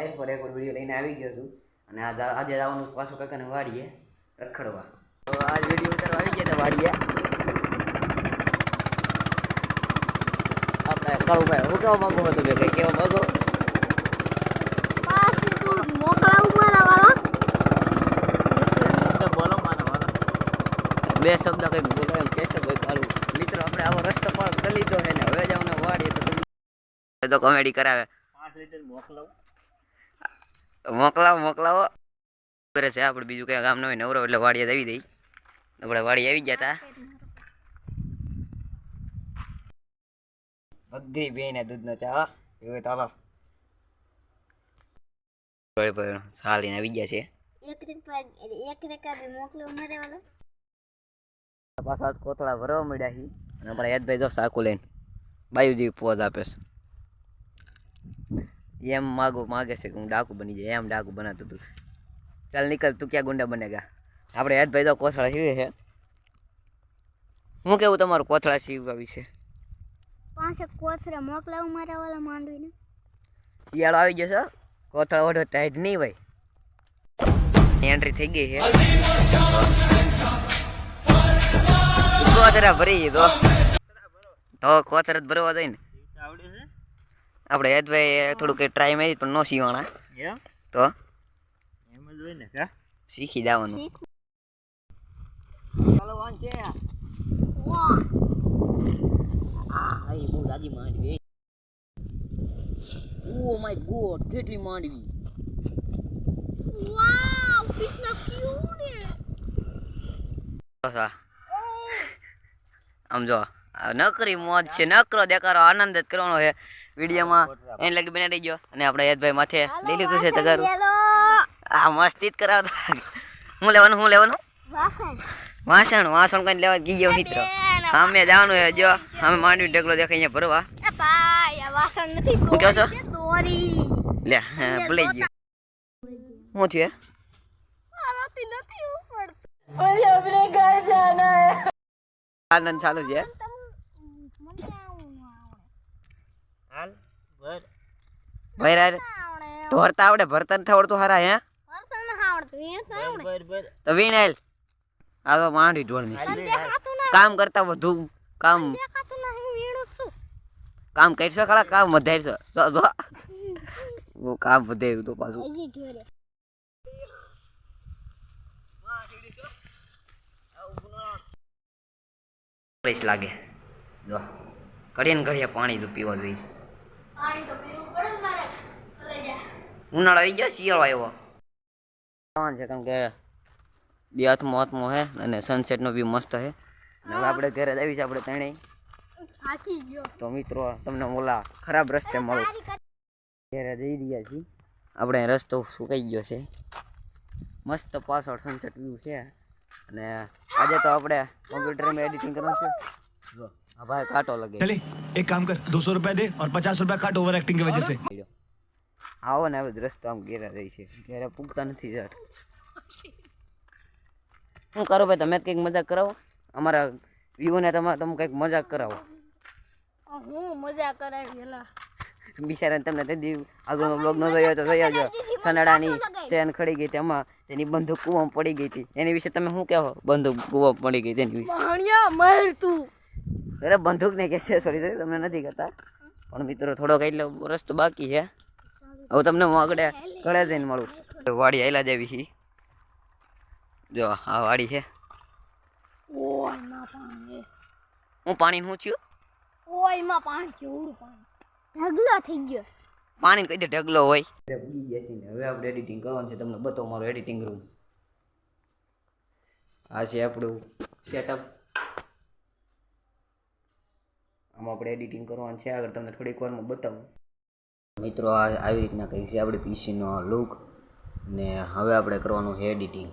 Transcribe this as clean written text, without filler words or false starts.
Wire પર એક video લઈને આવી ગયો છું અને આજે જવાનું પાછું કાકાને વાડીએ રખડવા. તો આ વિડીયો ઉતારવા આવી ગયા હતા વાડીએ. આપણે કાળુભાઈ હું કેવા માંગુ હતો બે કઈ કેવા માંગો? બે શબ્દ કંઈક બોલો એમ કહેશે ભાઈ કાળું. મિત્રો આપણે આવો રસ્તો પણ કરી લીધો છે ને હવે જ અમને વાડીએ તો કોમેડી કરાવે. 5 લિટર મોકલાવો કરે છે. આપણે બીજું કઈ કામ ન હોય નવરો એટલે વાડીએ આવી દઈ. આપણે વાડી આવી ગયા હતા. બધી બેને દૂધનો ચા એવું ચાલો સાલીને આવી ગયા છે. પાછા કોથળા ભરવા મળ્યા છે અને અમારા યાદભાઈ જો સાકુ લઈને બાયુ જેવી પોઝ આપે છે. એમ માગે છે કે હું ડાકુ બની જાય. એમ ડાકુ બનાતું હતું. ચાલ નીકળ તું ક્યાં ગુંડા બનેગા. આપણે યાદભાઈ તો કોથળા સીવે છે. હું કેવું તમારું કોથળા સીવવા વિશે? મોકલાવું મારા વાળા માંડવીને. શિયાળો આવી ગયો છે. કોથળા ઓઢો ટાઈટ નહીં ભાઈ. એન્ટ્રી થઈ ગઈ છે. કોથળા ભરી તો કોથળા ભરવા જાય ને. આપણે યાદભાઈ થોડું કઈ ટ્રાય મારી પણ નો સીવાણા. તો એમ જ હોય ને શીખી જવાનું. ચાલો વાન છે. આઈ બહુ દાદી માંડવી. ઓ માય ગોડ કેટલી માંડવી. વાવ કિતના ક્યુટ હે. આમ જો નકરી મોજ છે. નકરો દેખારો આનંદ જ કરવાનો છે વિડીયોમાં. એને લગી બને રહી ગયો અને આપણે યાદભાઈ માથે લઈ લીધું છે તગારું. આ મસ્તી જ કરાવતા. હું લેવાનું વાસણ કઈ લેવા ગયો મિત્ર. અમે જવાનું છે. જો અમે માંડવી ઢગલો દેખાય અહીંયા ભરવા. શું કહો છો? લે ભૂલાઈ ગયું. શું થયું? આનંદ ચાલુ છે. ઢોરતા આવડે ભરતા નથી આવડતું હારા હે તો વીણ આલ. આ તો માંડી ઢોળની કામ કરતા વધુ કામ કરશો ખરા. કામ વધારશો કામ વધાર્યું તો પાછું લાગે. જો ઘડીએ ને ઘડીએ પાણી તો પીવા જોઈએ. ઉનાળો આવી ગયો શિયાળો આવ્યો છે કારણ કે બે હાથમાં હે અને સનસેટ નો વ્યૂ મસ્ત છે. હવે આપણે ઘરે આવી છે. આપણે ત્રણેય તો મિત્રો તમને ઓલા ખરાબ રસ્તે મળું. ઘરે જઈ રહ્યા છીએ. આપણે રસ્તો સુકાઈ ગયો છે. મસ્ત પાછળ સનસેટ વ્યૂ છે અને આજે તો આપણે કોમ્પ્યુટરમાં એડિટિંગ કરવાનું છે. જો આ ભાઈ કાંટો લગે. ચલે એક કામ કર 200 रुपया दे और 50 रुपया काट ओवर एक्टिंग की वजह से. આવો ને હવે રસ્તો આમ ઘેરા જાય છે. ઘેરે પૂગતા નથી જટ. શું કરો ભાઈ તમે કંઈક મજાક કરાવો. અમારા વ્યૂને તમે કંઈક મજાક કરાવો. હું મજાક કરાવી એલા બિચારાને તમને તે દી આગળનો બ્લોગ ન જોયો તો જોઈ આવજો. સનડાની ચેન ખડી ગઈ હતી એમાં તેની બંદૂક કૂવામાં પડી ગઈ હતી. એની વિશે તમે શું કહો? બંદૂક કૂવામાં પડી ગઈ તેની વિશે. અરે બંદૂક ને કે છે સોરી તમને નથી કહેતા પણ મિત્રો થોડોક એટલે રસ્તો બાકી છે. હવે તમને હું આગળ ઘરે જઈને મળું. વાડી આયલા જેવી છે. જો આ વાડી છે. હું પાણી શું થયું? ઓયમાં પાણી કેવડું પાણી ઢગલો થઈ ગયો. પાણી કઈ દે ઢગલો હોય. હવે આપણે એડિટિંગ કરવાનું છે. તમને બતાવો મારું એડિટિંગ રૂમ. આ છે આપણું સેટઅપ. આમાં આપણે એડિટિંગ કરવાનું છે. આગળ તમને થોડીક વારમાં બતાવું. મિત્રો આ આવી રીતના કંઈક છે આપણે પીસીનો લુક ને હવે આપણે કરવાનું છે એડિટિંગ.